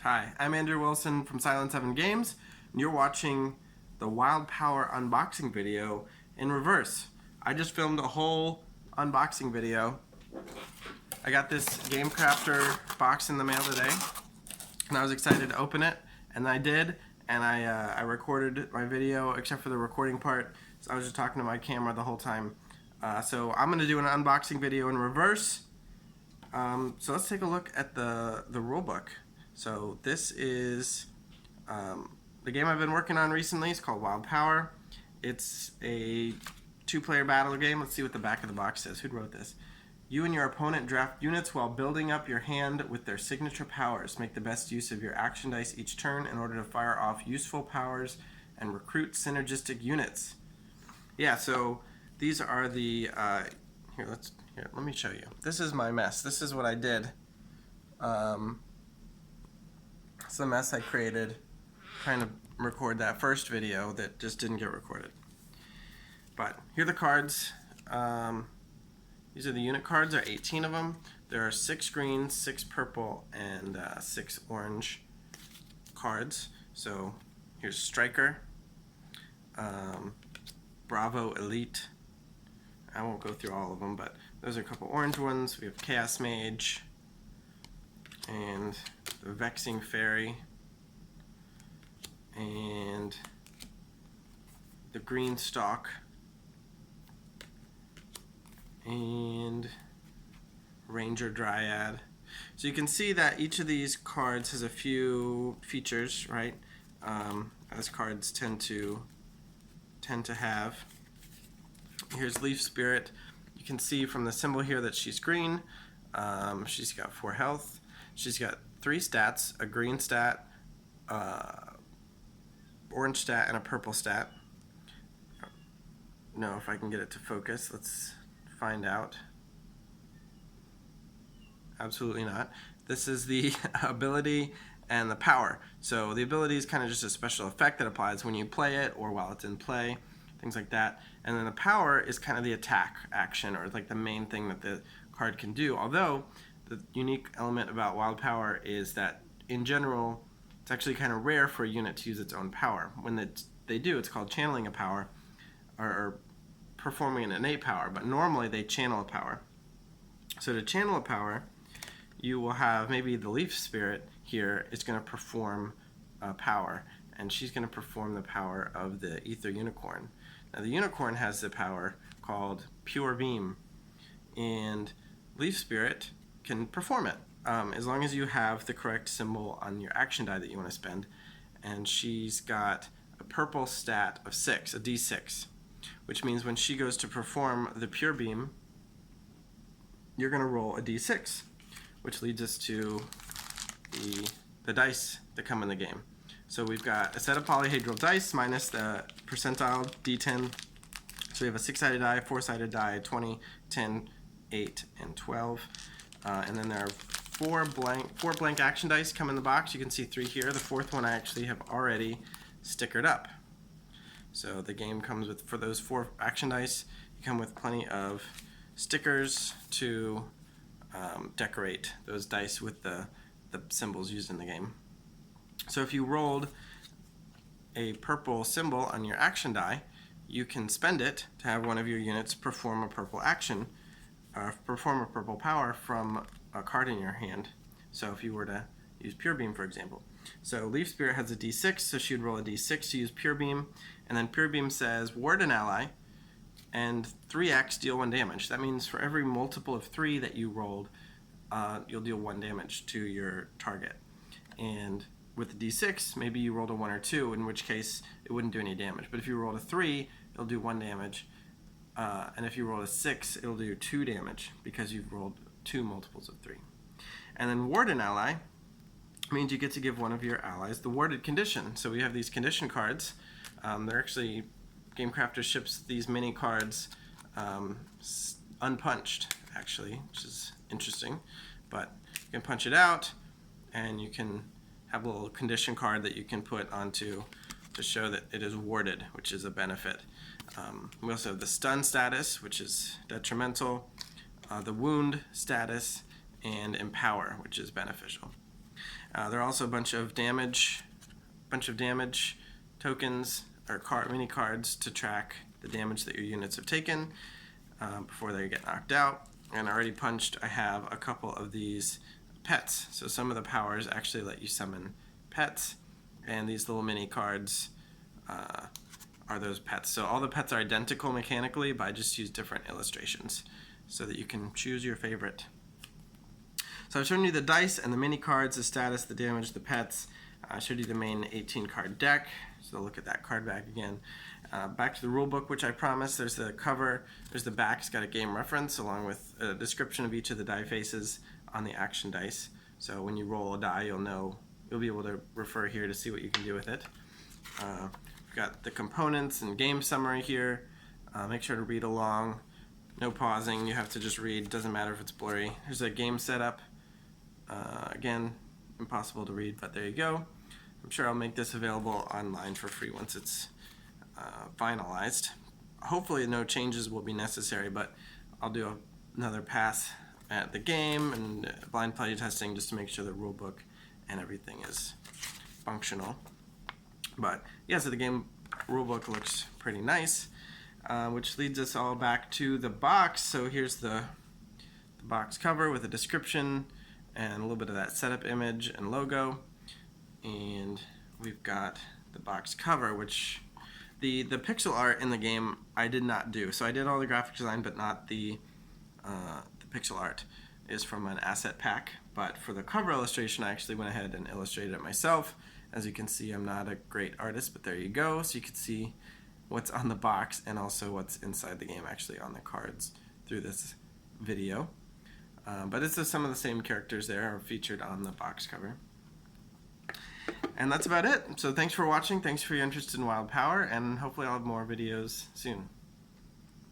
Hi, I'm Andrew Wilson from Silent 7 Games, and you're watching the Wild Power unboxing video in reverse. I just filmed a whole unboxing video. I got this Game Crafter box in the mail today, and I was excited to open it, and I did, and I recorded my video except for the recording part, so I was just talking to my camera the whole time. So I'm going to do an unboxing video in reverse. So let's take a look at the rule book. So this is the game I've been working on recently. It's called Wild Power. It's a two-player battle game. Let's see what the back of the box says. Who wrote this? You and your opponent draft units while building up your hand with their signature powers. Make the best use of your action dice each turn in order to fire off useful powers and recruit synergistic units. Yeah, so these are the here, let me show you. This is my mess. This is what I did. It's the mess I created trying to record that first video that just didn't get recorded. But here are the cards. These are the unit cards. There are 18 of them. There are 6 green, 6 purple, and 6 orange cards. So here's Striker, Bravo Elite. I won't go through all of them, but those are a couple orange ones. We have Chaos Mage and the Vexing Fairy and the Green Stalk and Ranger Dryad. So you can see that each of these cards has a few features, right? As cards tend to have. Here's Leaf Spirit. You can see from the symbol here that she's green. She's got 4 health. She's got 3 stats, a green stat, orange stat, and a purple stat. No, if I can get it to focus, let's find out. Absolutely not. This is the ability and the power. So the ability is kind of just a special effect that applies when you play it or while it's in play, things like that. And then the power is kind of the attack action, or like the main thing that the card can do. Although the unique element about Wild Power is that in general it's actually kind of rare for a unit to use its own power. When they do, it's called channeling a power or performing an innate power, but normally they channel a power. So to channel a power, you will have maybe the Leaf Spirit here is going to perform a power, and she's going to perform the power of the Ether Unicorn. Now the Unicorn has the power called Pure Beam, and Leaf Spirit can perform it as long as you have the correct symbol on your action die that you want to spend. And she's got a purple stat of 6, a D6, which means when she goes to perform the Pure Beam, you're going to roll a D6, which leads us to the dice that come in the game. So we've got a set of polyhedral dice minus the percentile D10. So we have a 6-sided die, 4-sided die, 20, 10, 8, and 12. And then there are 4 blank action dice come in the box. You can see 3 here. The 4th one I actually have already stickered up. So the game comes with, for those 4 action dice, you come with plenty of stickers to decorate those dice with the symbols used in the game. So if you rolled a purple symbol on your action die, you can spend it to have one of your units perform a purple action, perform a purple power from a card in your hand. So if you were to use Pure Beam, for example. So Leaf Spirit has a D6, so she would roll a D6 to use Pure Beam, and then Pure Beam says ward an ally, and 3x deal 1 damage. That means for every multiple of 3 that you rolled, you'll deal 1 damage to your target. And with the D6, maybe you rolled a 1 or 2, in which case it wouldn't do any damage. But if you rolled a 3, it'll do 1 damage. And if you roll a 6, it'll do 2 damage because you've rolled 2 multiples of 3. And then ward an ally means you get to give one of your allies the warded condition. So we have these condition cards. They're actually, Game Crafter ships these mini cards unpunched, actually, which is interesting. But you can punch it out, and you can have a little condition card that you can put onto to show that it is warded, which is a benefit. We also have the stun status, which is detrimental, the wound status, and empower, which is beneficial. There are also a bunch of damage tokens or mini cards to track the damage that your units have taken before they get knocked out. And already punched, I have a couple of these pets. So some of the powers actually let you summon pets, and these little mini cards are those pets. So all the pets are identical mechanically, but I just use different illustrations so that you can choose your favorite. So I've shown you the dice and the mini cards, the status, the damage, the pets. I showed you the main 18 card deck, so look at that card back again. Back to the rule book, which I promised. There's the cover, there's the back. It's got a game reference along with a description of each of the die faces on the action dice. So when you roll a die, you'll be able to refer here to see what you can do with it. We've got the components and game summary here. Make sure to read along. No pausing, you have to just read, doesn't matter if it's blurry. Here's a game setup. Again, impossible to read, but there you go. I'm sure I'll make this available online for free once it's finalized. Hopefully no changes will be necessary, but I'll do another pass at the game and blind play testing just to make sure the rulebook and everything is functional. But yeah, so the game rulebook looks pretty nice, which leads us all back to the box. So here's the box cover with a description and a little bit of that setup image and logo. And we've got the box cover, which the pixel art in the game I did not do. So I did all the graphic design, but not the pixel art is from an asset pack. But for the cover illustration, I actually went ahead and illustrated it myself. As you can see, I'm not a great artist, but there you go. So you can see what's on the box and also what's inside the game actually on the cards through this video. But it's some of the same characters there are featured on the box cover. And that's about it. So thanks for watching. Thanks for your interest in Wild Power, and hopefully I'll have more videos soon.